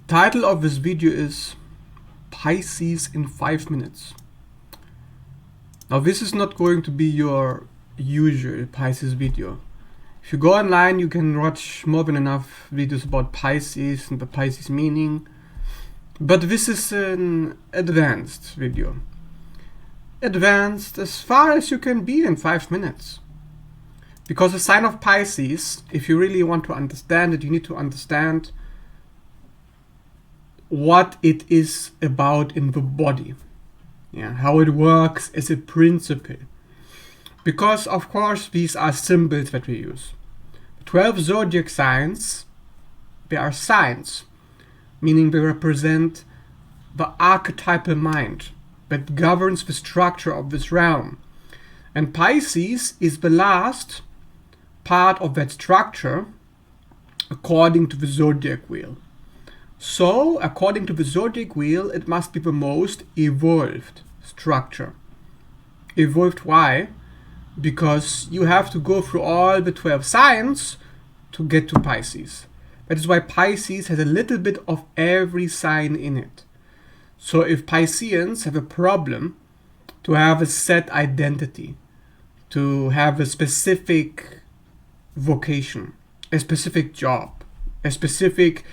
Title of this video is Pisces in 5 minutes. Now this is not going to be your usual Pisces video. If you go online, you can watch more than enough videos about Pisces and the Pisces meaning. But this is an advanced video. Advanced as far as you can be in 5 minutes. Because the sign of Pisces, if you really want to understand it, you need to understand what it is about in the body. How it works as a principle. Because of course these are symbols that we use. 12 zodiac signs, they are signs, meaning they represent the archetypal mind that governs the structure of this realm. And Pisces is the last part of that structure according to the zodiac wheel. So, according to the zodiac wheel, it must be the most evolved structure. Evolved why? Because you have to go through all the 12 signs to get to Pisces. That is why Pisces has a little bit of every sign in it. So if Pisceans have a problem to have a set identity, to have a specific vocation, a specific job, a specific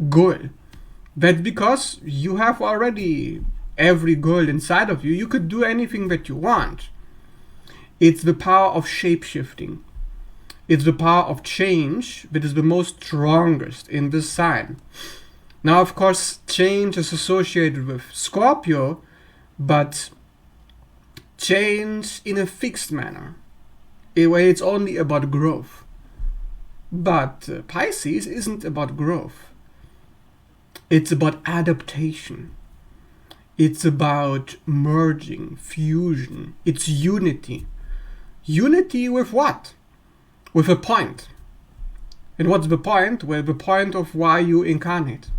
goal, that's because you have already every goal inside of you. You could do anything that you want. It's the power of shape-shifting. It's the power of change that is the most strongest in this sign. Now, of course, change is associated with Scorpio, but change in a fixed manner, in a way it's only about growth. But Pisces isn't about growth. It's about adaptation. It's about merging, fusion. It's unity. Unity with what? With a point. And what's the point? Well, the point of why you incarnate.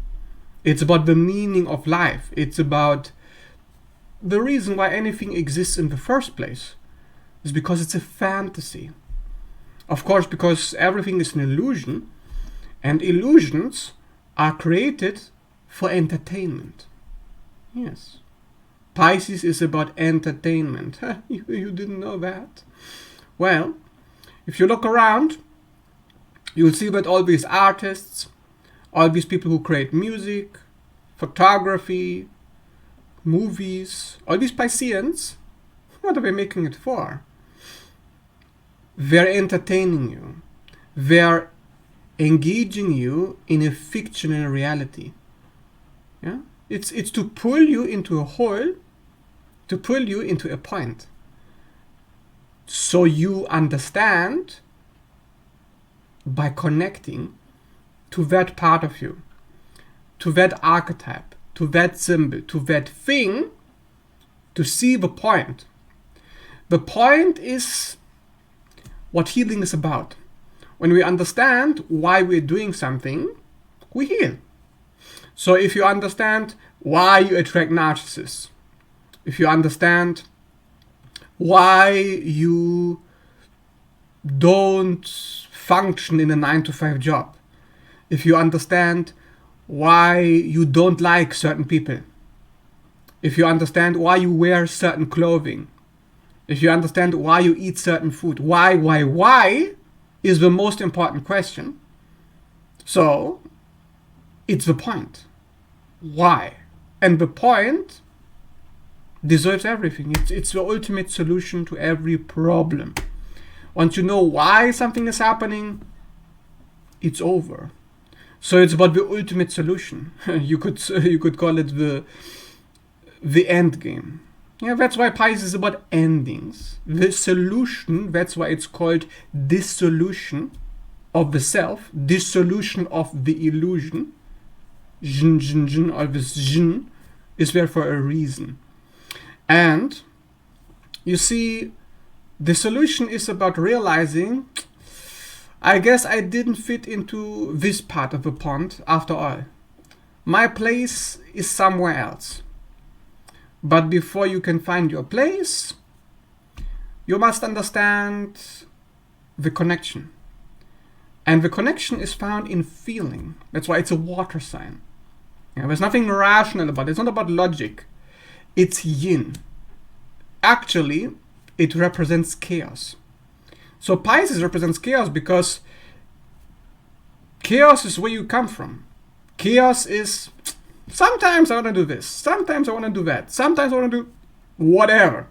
It's about the meaning of life. It's about the reason why anything exists in the first place. It's because it's a fantasy. Of course, because everything is an illusion, and illusions are created for entertainment. Yes. Pisces is about entertainment. You didn't know that? Well, if you look around, you'll see that all these artists, all these people who create music, photography, movies, all these Pisceans, what are they making it for? They're entertaining you. They're engaging you in a fictional reality. Yeah? It's to pull you into a hole, to pull you into a point. So you understand by connecting to that part of you, to that archetype, to that symbol, to that thing, to see the point. The point is what healing is about. When we understand why we're doing something, we heal. So if you understand why you attract narcissists, if you understand why you don't function in a 9-to-5 job, if you understand why you don't like certain people, if you understand why you wear certain clothing, if you understand why you eat certain food, why is the most important question. So it's the point. Why? And the point deserves everything. It's the ultimate solution to every problem. Once you know why something is happening, it's over. So it's about the ultimate solution. You could call it the end game. Yeah, that's why Pisces is about endings. The solution, that's why it's called dissolution of the self, dissolution of the illusion. Jin, jin, jin, or this jin is there for a reason. And you see, the solution is about realizing, I guess I didn't fit into this part of the pond after all. My place is somewhere else. But before you can find your place, you must understand the connection. And the connection is found in feeling. That's why it's a water sign. Yeah, there's nothing rational about it. It's not about logic. It's yin. Actually, it represents chaos. So Pisces represents chaos because chaos is where you come from. Chaos is, sometimes I want to do this, sometimes I want to do that, sometimes I want to do whatever.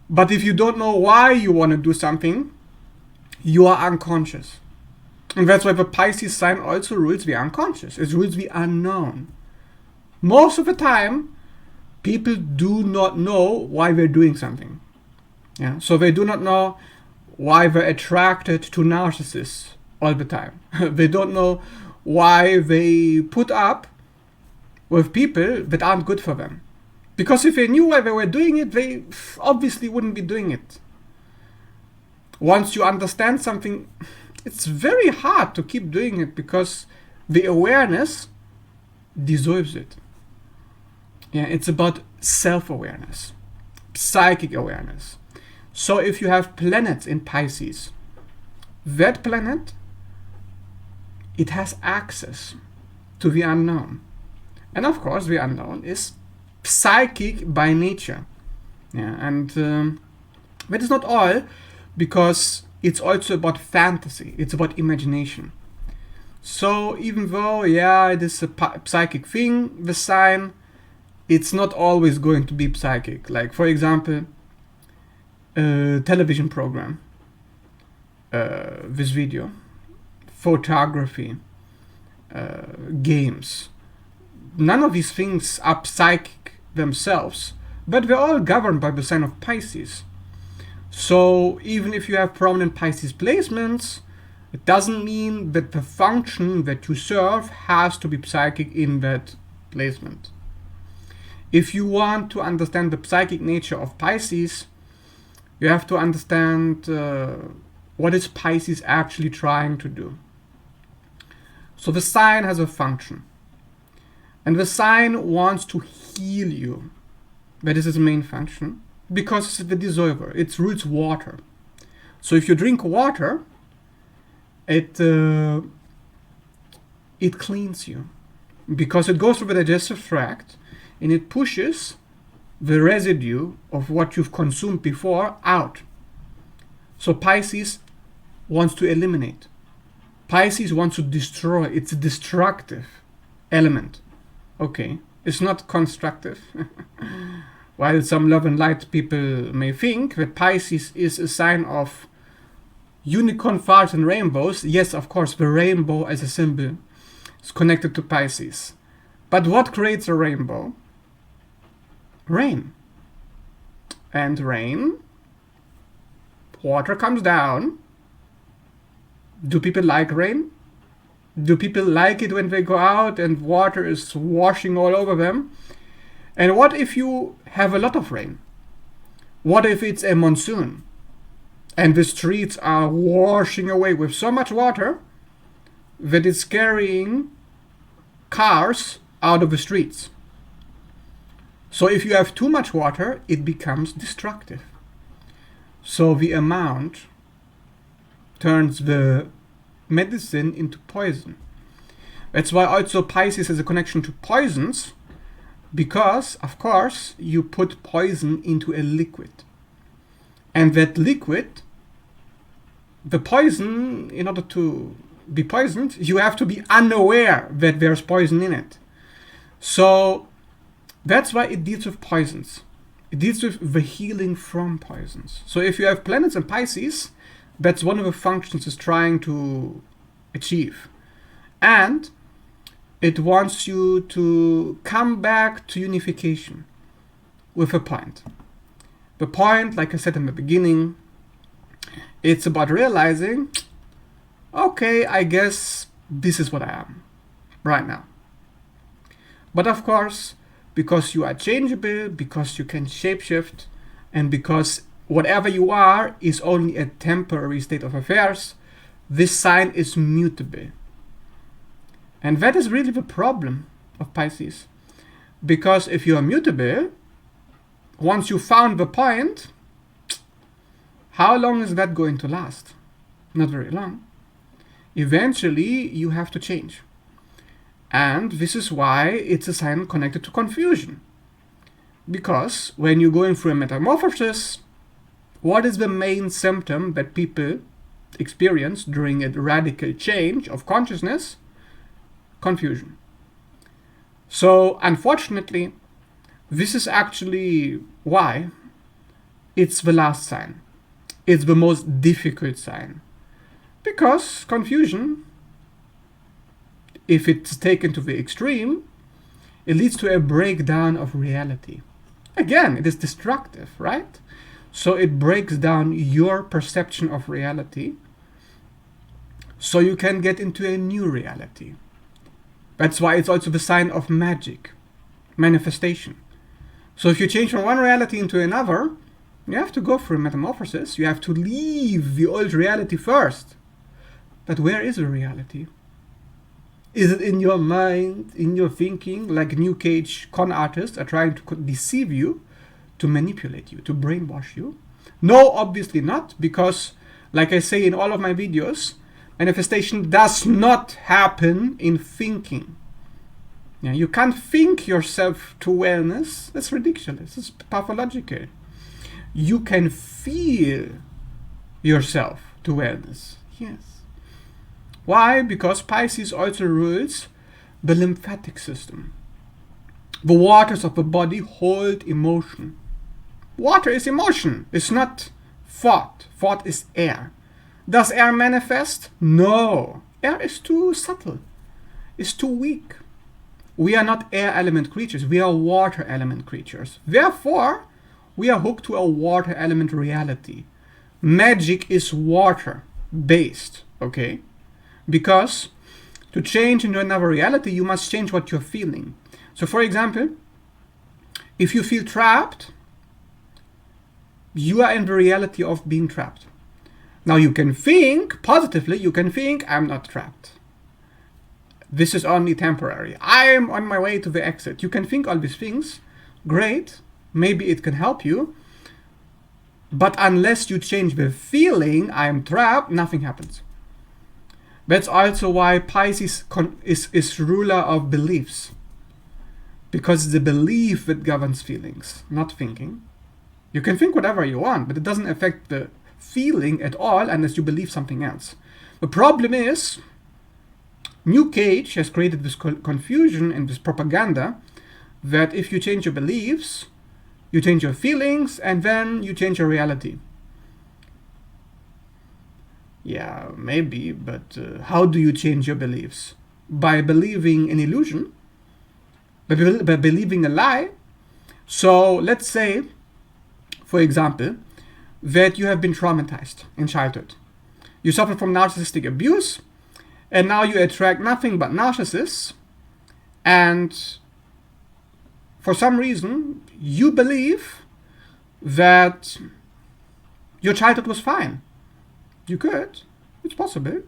But if you don't know why you want to do something, you are unconscious. And that's why the Pisces sign also rules the unconscious. It rules the unknown. Most of the time, people do not know why they're doing something. Yeah, so they do not know why they're attracted to narcissists all the time. They don't know why they put up with people that aren't good for them. Because if they knew why they were doing it, they obviously wouldn't be doing it. Once you understand something, it's very hard to keep doing it because the awareness dissolves it. Yeah, it's about self-awareness, psychic awareness. So if you have planets in Pisces, that planet, it has access to the unknown. And of course, the unknown is psychic by nature. Yeah, and that is not all, because it's also about fantasy. It's about imagination. So even though, yeah, it is a psychic thing, the sign, it's not always going to be psychic. Like, for example, a television program, this video, photography, games. None of these things are psychic themselves, but they're all governed by the sign of Pisces. So even if you have prominent Pisces placements, it doesn't mean that the function that you serve has to be psychic in that placement. If you want to understand the psychic nature of Pisces, you have to understand what is Pisces actually trying to do. So the sign has a function. And the sign wants to heal you. That is its main function. Because it's the dissolver. It rules water. So if you drink water, it cleans you. Because it goes through the digestive tract and it pushes the residue of what you've consumed before out. So Pisces wants to eliminate. Pisces wants to destroy. It's a destructive element. Okay, it's not constructive. While some love and light people may think that Pisces is a sign of unicorn farts and rainbows, yes, of course, the rainbow as a symbol is connected to Pisces. But what creates a rainbow? Rain. And rain, water comes down. Do people like rain? Do people like it when they go out and water is washing all over them? And what if you have a lot of rain? What if it's a monsoon and the streets are washing away with so much water that it's carrying cars out of the streets? So if you have too much water, it becomes destructive. So the amount turns the medicine into poison. That's why also Pisces has a connection to poisons, because, of course, you put poison into a liquid. And that liquid, the poison, in order to be poisoned, you have to be unaware that there's poison in it. So that's why it deals with poisons. It deals with the healing from poisons. So if you have planets in Pisces, that's one of the functions it's trying to achieve. And it wants you to come back to unification with a point. The point, like I said in the beginning, it's about realizing, okay, I guess this is what I am right now. But of course, because you are changeable, because you can shapeshift, and because whatever you are is only a temporary state of affairs, this sign is mutable. And that is really the problem of Pisces. Because if you are mutable, once you found the point, how long is that going to last? Not very long. eventually you have to change. And this is why it's a sign connected to confusion. Because when you're going through a metamorphosis, what is the main symptom that people experience during a radical change of consciousness? Confusion. So, unfortunately, this is actually why it's the last sign. It's the most difficult sign. Because confusion, if it's taken to the extreme, it leads to a breakdown of reality. Again, it is destructive, right? So it breaks down your perception of reality so you can get into a new reality. That's why it's also the sign of magic, manifestation. So if you change from one reality into another, you have to go through metamorphosis. You have to leave the old reality first. But where is the reality? Is it in your mind, in your thinking, like New Age con artists are trying to deceive you, to manipulate you, to brainwash you? No, obviously not, because, like I say in all of my videos, manifestation does not happen in thinking. Yeah, you can't think yourself to wellness. That's ridiculous. It's pathological. You can feel yourself to wellness. Yes. Why? Because Pisces also rules the lymphatic system. The waters of the body hold emotion. Water is emotion. It's not thought. Thought is air. Does air manifest? No. Air is too subtle. It's too weak. We are not air element creatures. We are water element creatures. Therefore, we are hooked to a water element reality. Magic is water based, okay? Because to change into another reality, you must change what you're feeling. So for example, if you feel trapped, you are in the reality of being trapped. Now you can think positively, you can think, I'm not trapped. This is only temporary. I am on my way to the exit. You can think all these things. Great. Maybe it can help you. But unless you change the feeling, I am trapped, nothing happens. That's also why Pisces is ruler of beliefs. Because it's the belief that governs feelings, not thinking. You can think whatever you want, but it doesn't affect the feeling at all unless you believe something else. The problem is, New Age has created this confusion and this propaganda that if you change your beliefs, you change your feelings, and then you change your reality. Yeah, maybe, but how do you change your beliefs? By believing an illusion? By believing a lie? So let's say, for example, that you have been traumatized in childhood. You suffer from narcissistic abuse, and now you attract nothing but narcissists, and for some reason, you believe that your childhood was fine. You could. It's possible.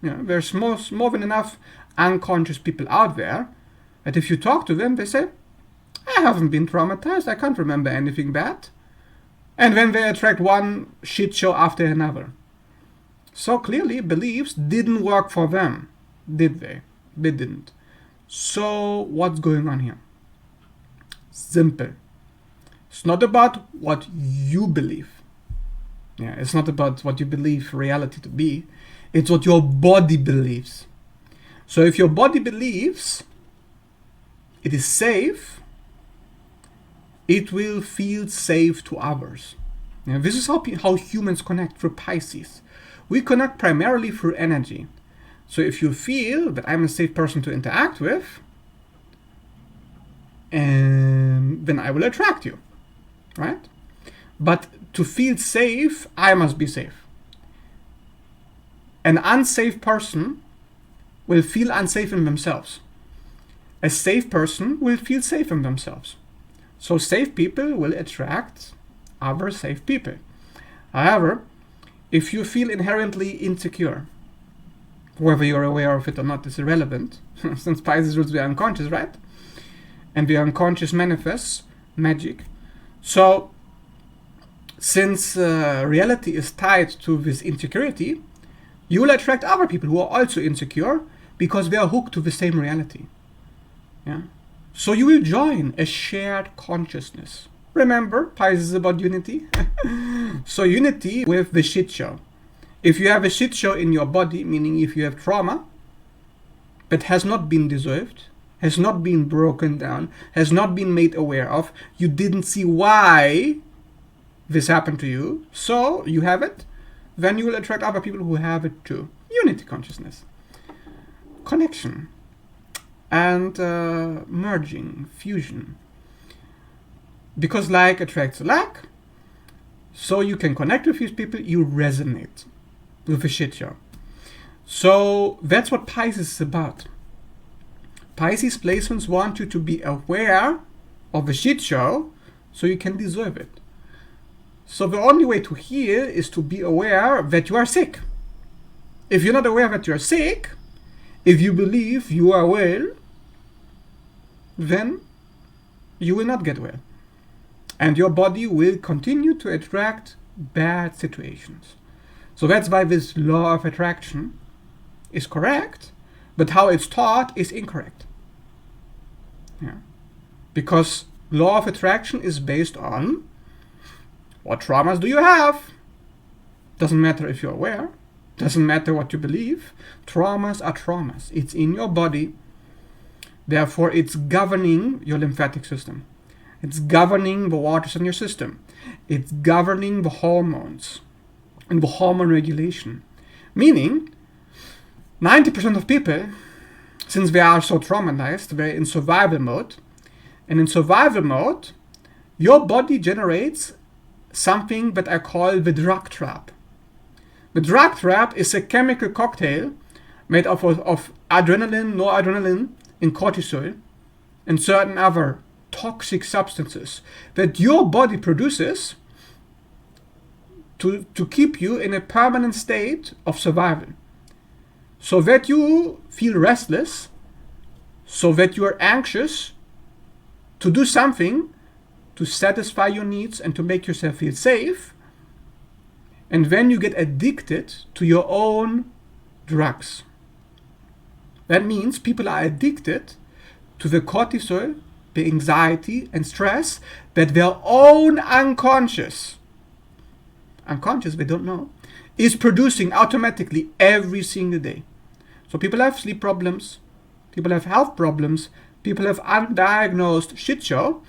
You know, there's more than enough unconscious people out there that if you talk to them, they say, I haven't been traumatized. I can't remember anything bad. And then they attract one shit show after another. So clearly, beliefs didn't work for them, did they? They didn't. So what's going on here? Simple. It's not about what you believe. Yeah, it's not about what you believe reality to be. It's what your body believes. So if your body believes it is safe, it will feel safe to others. Now, this is how humans connect through Pisces. We connect primarily through energy. So if you feel that I'm a safe person to interact with, then I will attract you, right? But to feel safe, I must be safe. An unsafe person will feel unsafe in themselves. A safe person will feel safe in themselves. So safe people will attract other safe people. However, if you feel inherently insecure, whether you're aware of it or not is irrelevant, since Pisces rules the unconscious, right? And the unconscious manifests magic. So, since reality is tied to this insecurity, You will attract other people who are also insecure because they are hooked to the same reality. Yeah? So you will join a shared consciousness. Remember, Pisces is about unity. So unity with the shit show. If you have a shit show in your body, meaning if you have trauma that has not been dissolved, has not been broken down, has not been made aware of, you didn't see why this happened to you, so you have it, then you will attract other people who have it too. Unity consciousness. Connection. And merging, fusion. Because like attracts like, so you can connect with these people, you resonate with the shit show. So that's what Pisces is about. Pisces placements want you to be aware of the shit show so you can dissolve it. So the only way to heal is to be aware that you are sick. If you're not aware that you're sick, if you believe you are well, then you will not get well. And your body will continue to attract bad situations. So that's why this law of attraction is correct, but how it's taught is incorrect. Yeah. Because law of attraction is based on what traumas do you have? Doesn't matter if you're aware. Doesn't matter what you believe. Traumas are traumas. It's in your body. Therefore, it's governing your lymphatic system. It's governing the waters in your system. It's governing the hormones and the hormone regulation. Meaning, 90% of people, since they are so traumatized, they're in survival mode. And in survival mode, your body generates something that I call the drug trap. The drug trap is a chemical cocktail made of adrenaline, noradrenaline, and cortisol, and certain other toxic substances that your body produces to keep you in a permanent state of survival. So that you feel restless, so that you are anxious to do something to satisfy your needs and to make yourself feel safe. And then you get addicted to your own drugs. That means people are addicted to the cortisol, the anxiety and stress that their own unconscious, they don't know, is producing automatically every single day. So people have sleep problems, people have health problems, people have undiagnosed shit show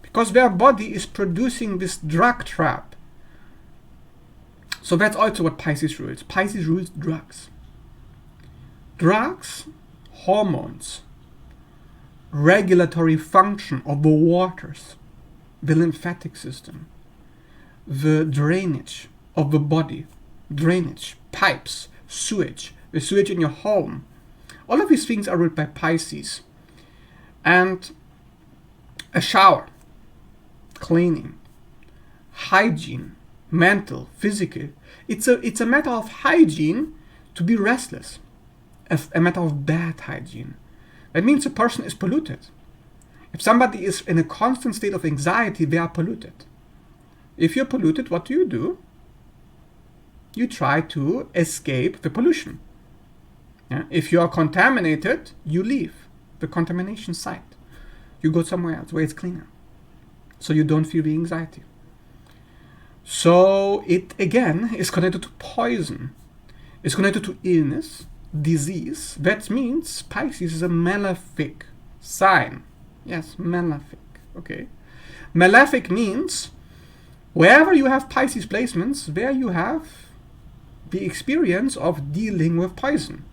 because their body is producing this drug trap. So that's also what Pisces rules. Pisces rules drugs. Drugs, hormones, regulatory function of the waters, the lymphatic system, the drainage of the body, drainage, pipes, sewage, the sewage in your home. All of these things are ruled by Pisces. And a shower, cleaning, hygiene, mental, physical. It's a matter of hygiene to be restless, a matter of bad hygiene. That means a person is polluted. If somebody is in a constant state of anxiety, they are polluted. If you're polluted, what do? You try to escape the pollution. Yeah? If you are contaminated, you leave the contamination site. You go somewhere else where it's cleaner, so you don't feel the anxiety. So it again is connected to poison. It's connected to illness, disease. That means Pisces is a malefic sign. Yes, malefic. Okay. Malefic means wherever you have Pisces placements, there you have the experience of dealing with poison,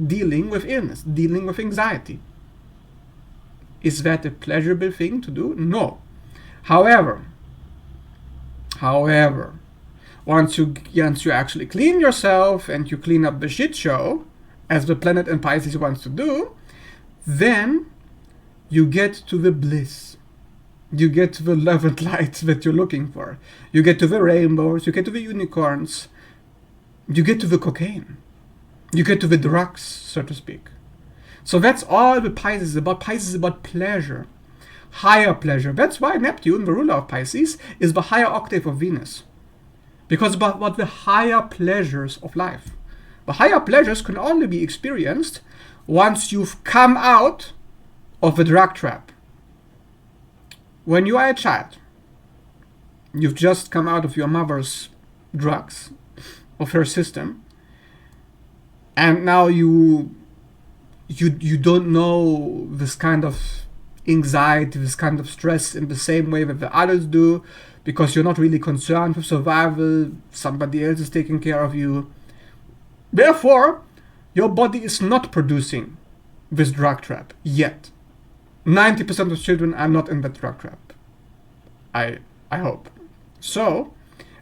dealing with illness, dealing with anxiety. Is that a pleasurable thing to do? No. However, once you actually clean yourself and you clean up the shit show, as the planet in Pisces wants to do, then you get to the bliss. You get to the love and light that you're looking for. You get to the rainbows, you get to the unicorns, you get to the cocaine. You get to the drugs, so to speak. So that's all the Pisces is about. Pisces is about pleasure, higher pleasure. That's why Neptune, the ruler of Pisces, is the higher octave of Venus. Because about the higher pleasures of life. But higher pleasures can only be experienced once you've come out of the drug trap. When you are a child, you've just come out of your mother's drugs, of her system, and now you don't know this kind of anxiety, this kind of stress in the same way that the others do, because you're not really concerned with survival, somebody else is taking care of you. Therefore, your body is not producing this drug trap yet. 90% of children are not in that drug trap. I hope. So,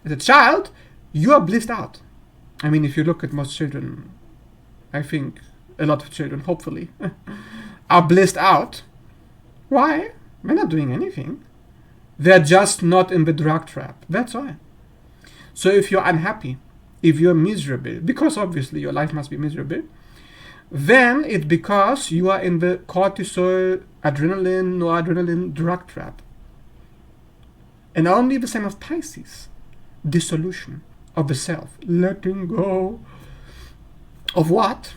as a child, you are blissed out. I mean, if you look at most children, I think a lot of children, hopefully, are blissed out. Why? They're not doing anything. They're just not in the drug trap. That's why. So if you're unhappy, if you're miserable, because obviously your life must be miserable, then it's because you are in the cortisol, adrenaline, noradrenaline drug trap. And only the sign of Pisces, dissolution of the self, letting go of what?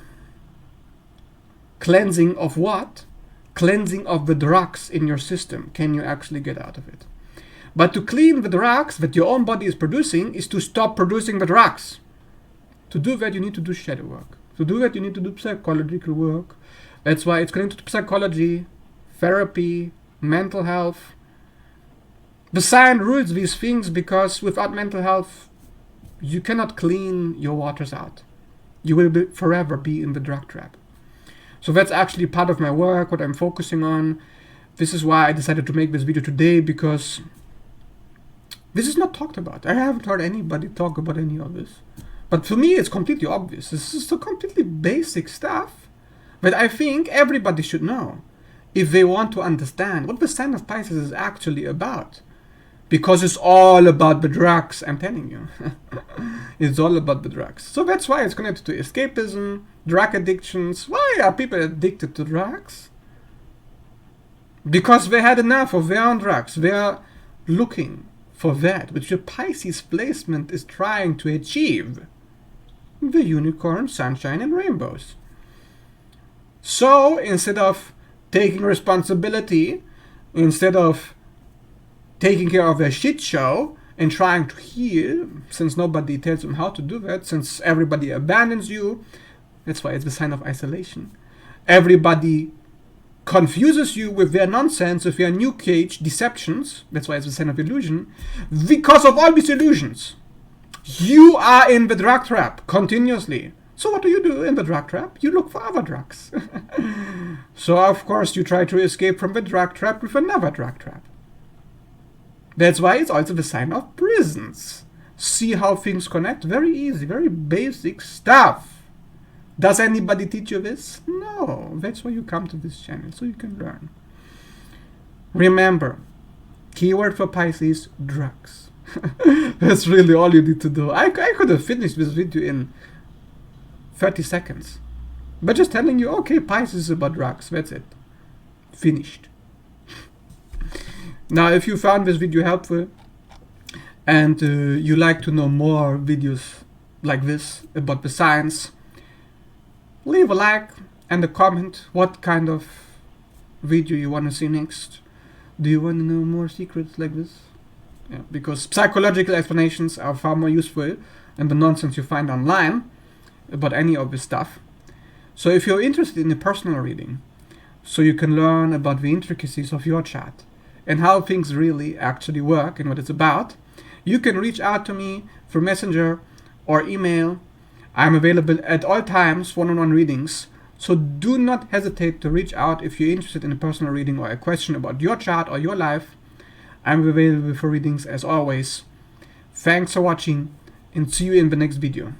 Cleansing of what? Cleansing of the drugs in your system. Can you actually get out of it? But to clean the drugs that your own body is producing is to stop producing the drugs. To do that, you need to do shadow work. To do that, you need to do psychological work. That's why it's connected to psychology, therapy, mental health. The sign rules these things because without mental health, you cannot clean your waters out. You will forever be in the drug trap. So that's actually part of my work, what I'm focusing on. This is why I decided to make this video today, because this is not talked about. I haven't heard anybody talk about any of this. But for me, it's completely obvious. This is the completely basic stuff that I think everybody should know if they want to understand what the sign of Pisces is actually about. Because it's all about the drugs, I'm telling you. It's all about the drugs. So that's why it's connected to escapism, drug addictions. Why are people addicted to drugs? Because they had enough of their own drugs. They are looking for that, which the Pisces placement is trying to achieve. The unicorn, sunshine, and rainbows. So instead of taking responsibility, instead of taking care of their shit show and trying to heal, since nobody tells them how to do that, since everybody abandons you, that's why it's the sign of isolation. Everybody confuses you with their nonsense, with their new cage deceptions, that's why it's the sign of illusion. Because of all these illusions, you are in the drug trap continuously. So what do you do in the drug trap? You look for other drugs. So of course you try to escape from the drug trap with another drug trap. That's why it's also the sign of prisons. See how things connect? Very easy, very basic stuff. Does anybody teach you this? No. That's why you come to this channel, so you can learn. Remember, keyword for Pisces, drugs. That's really all you need to do. I could have finished this video in 30 seconds. But just telling you, okay, Pisces is about drugs. That's it. Finished. Now, if you found this video helpful and you like to know more videos like this about the science, leave a like and a comment what kind of video you want to see next. Do you want to know more secrets like this? Yeah, because psychological explanations are far more useful than the nonsense you find online about any of this stuff. So if you're interested in a personal reading, so you can learn about the intricacies of your chart and how things really actually work and what it's about, you can reach out to me through Messenger or email. I'm available at all times, one-on-one readings, so do not hesitate to reach out if you're interested in a personal reading or a question about your chart or your life. I'm available for readings as always. Thanks for watching and see you in the next video.